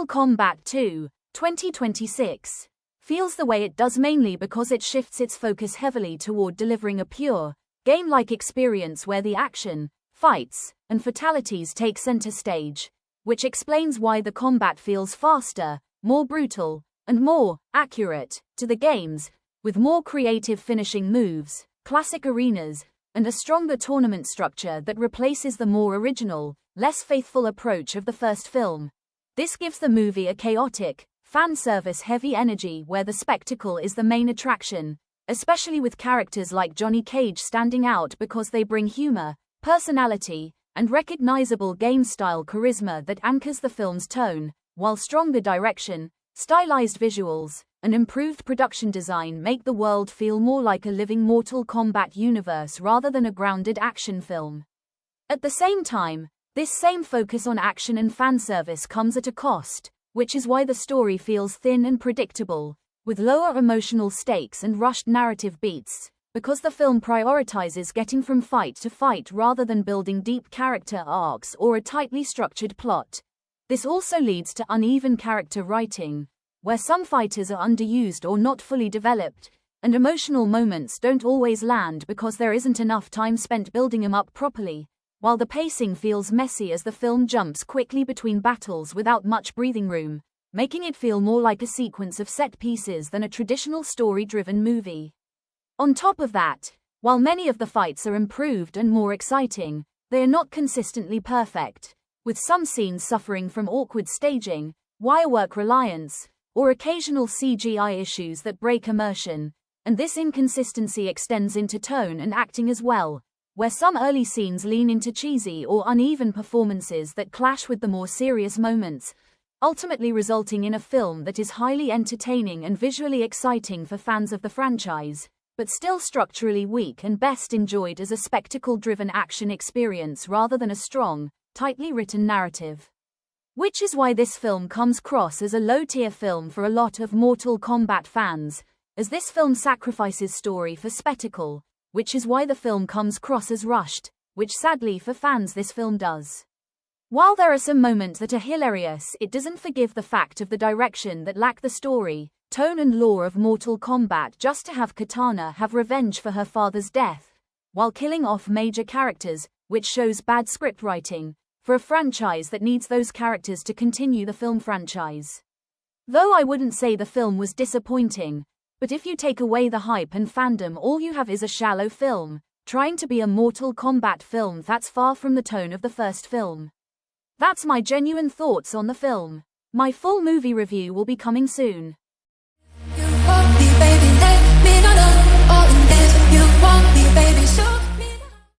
Mortal Kombat 2, 2026, feels the way it does mainly because it shifts its focus heavily toward delivering a pure, game-like experience where the action, fights, and fatalities take center stage, which explains why the combat feels faster, more brutal, and more accurate to the games, with more creative finishing moves, classic arenas, and a stronger tournament structure that replaces the more original, less faithful approach of the first film. This gives the movie a chaotic, fan service-heavy energy where the spectacle is the main attraction, especially with characters like Johnny Cage standing out because they bring humor, personality, and recognizable game-style charisma that anchors the film's tone, while stronger direction, stylized visuals, and improved production design make the world feel more like a living Mortal Kombat universe rather than a grounded action film. At the same time, this same focus on action and fan service comes at a cost, which is why the story feels thin and predictable, with lower emotional stakes and rushed narrative beats, because the film prioritizes getting from fight to fight rather than building deep character arcs or a tightly structured plot. This also leads to uneven character writing, where some fighters are underused or not fully developed, and emotional moments don't always land because there isn't enough time spent building them up properly, while the pacing feels messy as the film jumps quickly between battles without much breathing room, making it feel more like a sequence of set pieces than a traditional story-driven movie. On top of that, while many of the fights are improved and more exciting, they are not consistently perfect, with some scenes suffering from awkward staging, wirework reliance, or occasional CGI issues that break immersion, and this inconsistency extends into tone and acting as well, where some early scenes lean into cheesy or uneven performances that clash with the more serious moments, ultimately resulting in a film that is highly entertaining and visually exciting for fans of the franchise, but still structurally weak and best enjoyed as a spectacle-driven action experience rather than a strong, tightly written narrative. Which is why this film comes across as a low-tier film for a lot of Mortal Kombat fans, as this film sacrifices story for spectacle, which is why the film comes across as rushed, which sadly for fans this film does. While there are some moments that are hilarious, it doesn't forgive the fact of the direction that lack the story, tone and lore of Mortal Kombat just to have Kitana have revenge for her father's death, while killing off major characters, which shows bad script writing, for a franchise that needs those characters to continue the film franchise. Though I wouldn't say the film was disappointing, but if you take away the hype and fandom, all you have is a shallow film, trying to be a Mortal Kombat film that's far from the tone of the first film. That's my genuine thoughts on the film. My full movie review will be coming soon.